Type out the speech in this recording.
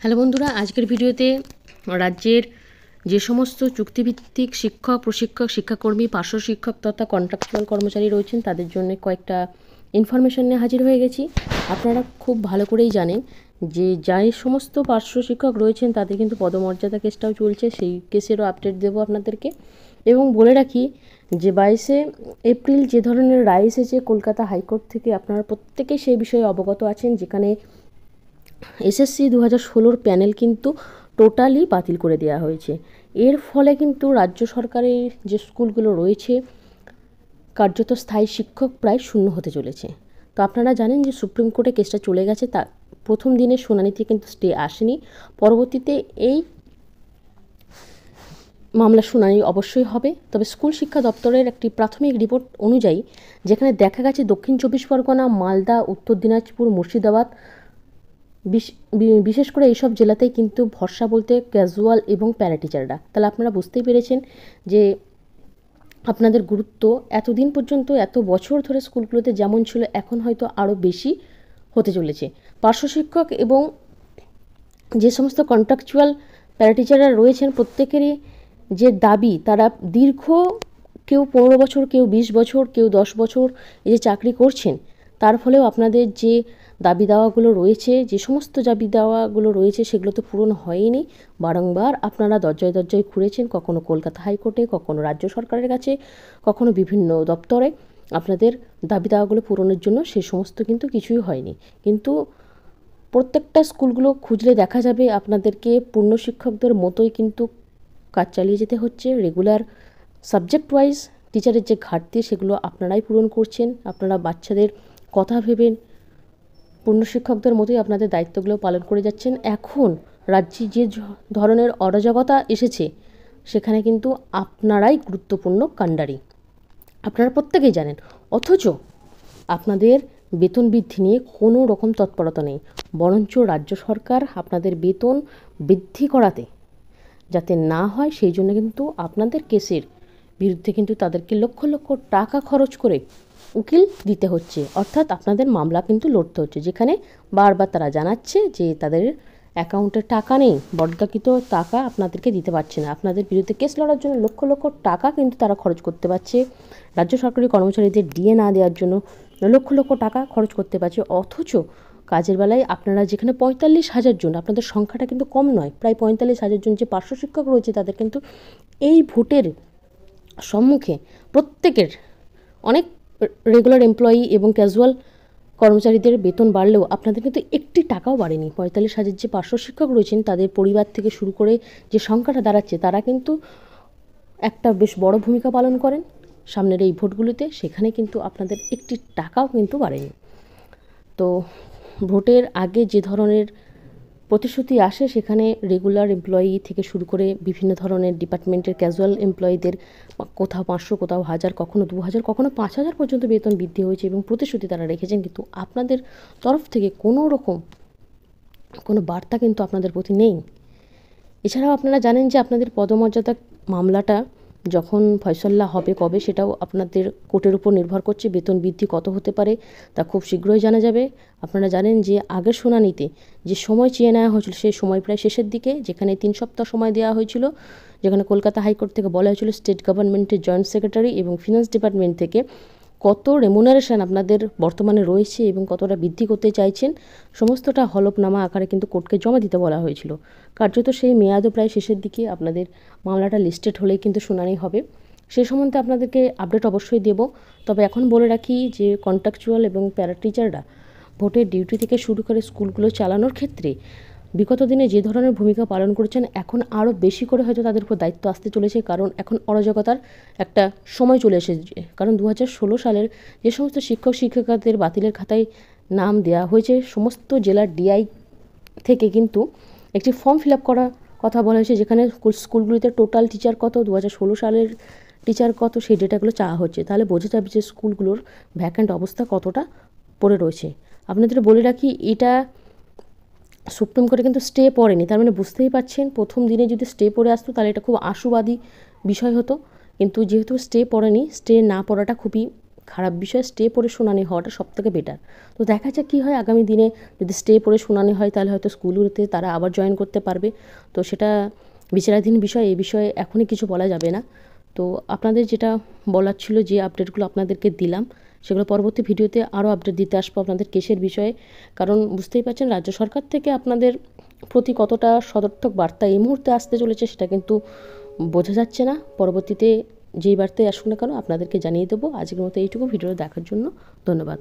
Hello বন্ধুরা, আজকের ভিডিওতে রাজ্যের যে সমস্ত চুক্তিভিত্তিক শিক্ষক, প্রশিক্ষক, শিক্ষাকর্মী, পার্শ্ব শিক্ষক তথা কন্ট্রাকচুয়াল কর্মচারী রয়েছেন তাদের জন্য কয়েকটা ইনফরমেশন নিয়ে হাজির হয়ে গেছি। আপনারা খুব ভালো করেই জানেন যে যাই সমস্ত পার্শ্ব শিক্ষক রয়েছেন তাদের কিন্তু পদমর্যাদা কেসটাও চলছে, সেই কেসেরও আপডেট দেবো আপনাদেরকে। এবং বলে রাখি যে 22শে এপ্রিল যে ধরনের রায় এসেছে কলকাতা হাইকোর্ট থেকে, আপনারা প্রত্যেকেই সেই বিষয়ে অবগত আছেন, যেখানে এসএসসি 2016 প্যানেল কিন্তু টোটালি বাতিল করে দেওয়া হয়েছে। এর ফলে কিন্তু রাজ্য সরকারের যে স্কুলগুলো রয়েছে কার্যত স্থায়ী শিক্ষক প্রায় শূন্য হতে চলেছে। তো আপনারা জানেন যে সুপ্রিম কোর্টে কেসটা চলে গেছে, তা প্রথম দিনের শুনানিতে কিন্তু স্টে আসেনি। পরবর্তীতে এই মামলা শুনানি অবশ্যই হবে। তবে স্কুল শিক্ষা দপ্তরের একটি প্রাথমিক রিপোর্ট অনুযায়ী, যেখানে দেখা গেছে দক্ষিণ 24 পরগনা, মালদা, উত্তর দিনাজপুর, মুর্শিদাবাদ, বিশেষ করে এইসব জেলাতেই কিন্তু ভরসা বলতে ক্যাজুয়াল এবং প্যারা টিচাররা। তাহলে আপনারা বুঝতেই পেরেছেন যে আপনাদের গুরুত্ব এতদিন পর্যন্ত, এত বছর ধরে স্কুলগুলোতে যেমন ছিল, এখন হয়তো আরও বেশি হতে চলেছে। পার্শ্ব শিক্ষক এবং যে সমস্ত কন্ট্রাকচুয়াল প্যারা টিচাররা রয়েছেন প্রত্যেকেরই যে দাবি, তারা দীর্ঘ কেউ 15 বছর, কেউ 20 বছর, কেউ 10 বছর এই যে চাকরি করছেন, তার ফলেও আপনাদের যে দাবি দাওয়াগুলো রয়েছে, যে সমস্ত দাবি দাওয়াগুলো রয়েছে সেগুলো তো পূরণ হয়নি। বারংবার আপনারা দরজায় দরজায় ঘুরেছেন, কখনো কলকাতা হাইকোর্টে, কখনো রাজ্য সরকারের কাছে, কখনো বিভিন্ন দপ্তরে আপনাদের দাবি দাওয়াগুলো পূরণের জন্য। সে সমস্ত কিন্তু কিছুই হয়নি। কিন্তু প্রত্যেকটা স্কুলগুলো খুঁজলে দেখা যাবে আপনাদেরকে পূর্ণ শিক্ষকদের মতোই কিন্তু কাজ চালিয়ে যেতে হচ্ছে। রেগুলার সাবজেক্ট ওয়াইজ টিচারের যে ঘাটতি সেগুলো আপনারাই পূরণ করছেন। আপনারা বাচ্চাদের কথা ভেবে পূর্ণ শিক্ষকদের মতোই আপনাদের দায়িত্বগুলো পালন করে যাচ্ছেন। এখন রাজ্যে যে ধরনের অরাজকতা এসেছে সেখানে কিন্তু আপনারাই গুরুত্বপূর্ণ কাণ্ডারি, আপনারা প্রত্যেকেই জানেন। অথচ আপনাদের বেতন বৃদ্ধি নিয়ে কোনো রকম তৎপরতা নেই, বরঞ্চ রাজ্য সরকার আপনাদের বেতন বৃদ্ধি করাতে যাতে না হয় সেই জন্য কিন্তু আপনাদের কেসের বিরুদ্ধে কিন্তু তাদেরকে লক্ষ লক্ষ টাকা খরচ করে উকিল দিতে হচ্ছে, অর্থাৎ আপনাদের মামলা কিন্তু লড়তে হচ্ছে, যেখানে বারবার তারা জানাচ্ছে যে তাদের অ্যাকাউন্টে টাকা নেই, বরাদ্দকৃত টাকা আপনাদেরকে দিতে পারছে না। আপনাদের বিরুদ্ধে কেস লড়ার জন্য লক্ষ লক্ষ টাকা কিন্তু তারা খরচ করতে পারছে, রাজ্য সরকারি কর্মচারীদের ডিএ না দেওয়ার জন্য লক্ষ লক্ষ টাকা খরচ করতে পারছে। অথচ কাজের বেলায় আপনারা যেখানে 45,000 জন, আপনাদের সংখ্যাটা কিন্তু কম নয়, প্রায় 45,000 জন যে পার্শ্ব শিক্ষক রয়েছে তাদের কিন্তু এই ভোটের সম্মুখে প্রত্যেকের অনেক রেগুলার এমপ্লয়ি এবং ক্যাজুয়াল কর্মচারীদের বেতন বাড়লেও আপনাদের কিন্তু একটি টাকাও বাড়েনি। 45,000 যে পার্শ্ব শিক্ষক রয়েছেন তাদের পরিবার থেকে শুরু করে যে সংখ্যাটা দাঁড়াচ্ছে, তারা কিন্তু একটা বেশ বড় ভূমিকা পালন করেন সামনের এই ভোটগুলিতে। সেখানে কিন্তু আপনাদের একটি টাকাও কিন্তু বাড়েনি। তো ভোটের আগে যে ধরনের প্রতিশ্রুতি আসে, সেখানে রেগুলার এমপ্লয়ি থেকে শুরু করে বিভিন্ন ধরনের ডিপার্টমেন্টের ক্যাজুয়াল এমপ্লয়িদের কোথাও 500, কোথাও 1000, কখনো 2000, কখনো 5000 পর্যন্ত বেতন বৃদ্ধি হয়েছে এবং প্রতিশ্রুতি তারা রেখেছেন, কিন্তু আপনাদের তরফ থেকে কোনো রকম কোনো বার্তা কিন্তু আপনাদের প্রতি নেই। এছাড়াও আপনারা জানেন যে আপনাদের পদমর্যাদা মামলাটা যখন ফয়সালা হবে কবে, সেটাও আপনাদের কোর্টের উপর নির্ভর করছে। বেতন বৃদ্ধি কত হতে পারে তা খুব শীঘ্রই জানা যাবে। আপনারা জানেন যে আগের শুনানিতে যে সময় চেয়ে নেওয়া হয়েছিল সেই সময় প্রায় শেষের দিকে, যেখানে 3 সপ্তাহ সময় দেওয়া হয়েছিল, যেখানে কলকাতা হাইকোর্ট থেকে বলা হয়েছিল স্টেট গভর্নমেন্টের জয়েন্ট সেক্রেটারি এবং ফিনান্স ডিপার্টমেন্ট থেকে কত রেমুনারেশন আপনাদের বর্তমানে রয়েছে এবং কতটা বৃদ্ধি করতে চাইছেন সমস্তটা হলফনামা আকারে কিন্তু কোর্টকে জমা দিতে বলা হয়েছিল। কার্যত সেই মেয়াদও প্রায় শেষের দিকে, আপনাদের মামলাটা লিস্টেড হলেই কিন্তু শুনানি হবে। সে সম্বন্ধে আপনাদেরকে আপডেট অবশ্যই দেব। তবে এখন বলে রাখি যে কন্ট্রাকচুয়াল এবং প্যারা টিচাররা ভোটের ডিউটি থেকে শুরু করে স্কুলগুলো চালানোর ক্ষেত্রে বিগত দিনে যে ধরনের ভূমিকা পালন করেছেন, এখন আরও বেশি করে হয়তো তাদের উপর দায়িত্ব আসতে চলেছে, কারণ এখন অরাজকতার একটা সময় চলে এসেছে। কারণ 2016 সালের যে সমস্ত শিক্ষক শিক্ষিকাদের বাতিলের খাতায় নাম দেওয়া হয়েছে, সমস্ত জেলার ডিআই থেকে কিন্তু একটি ফর্ম ফিল আপ করার কথা বলা হয়েছে, যেখানে স্কুলগুলিতে টোটাল টিচার কত, 2016 সালের টিচার কত, সেই ডেটাগুলো চাওয়া হচ্ছে। তাহলে বোঝা যাবে যে স্কুলগুলোর ভ্যাকেন্ট অবস্থা কতটা পড়ে রয়েছে। আপনাদের বলে রাখি, এটা সুপ্রিম কোর্টে কিন্তু স্টে পড়েনি, তার মানে বুঝতেই পারছেন প্রথম দিনে যদি স্টে পড়ে আসতো তাহলে এটা খুব আশুবাদী বিষয় হতো, কিন্তু যেহেতু স্টে পড়েনি, স্টে না পড়াটা খুবই খারাপ বিষয়ে স্টে পড়ে শুনানি হওয়াটা সবথেকে বেটার। তো দেখা যাক কী হয় আগামী দিনে। যদি স্টে পড়ে শুনানি হয় তাহলে হয়তো স্কুলগুলোতে তারা আবার জয়েন করতে পারবে। তো সেটা বিচারাধীন বিষয়, এই বিষয়ে এখনই কিছু বলা যাবে না। তো আপনাদের যেটা বলার ছিল, যে আপডেটগুলো আপনাদেরকে দিলাম, সেগুলো পরবর্তী ভিডিওতে আরও আপডেট দিতে আসবো আপনাদের কেসের বিষয়ে। কারণ বুঝতেই পারছেন রাজ্য সরকার থেকে আপনাদের প্রতি কতটা সদর্থক বার্তা এই মুহূর্তে আসতে চলেছে সেটা কিন্তু বোঝা যাচ্ছে না। পরবর্তীতে যেই বার্তায় আসুক না কেন আপনাদেরকে জানিয়ে দেবো। আজকের মতো এইটুকু। ভিডিও দেখার জন্য ধন্যবাদ।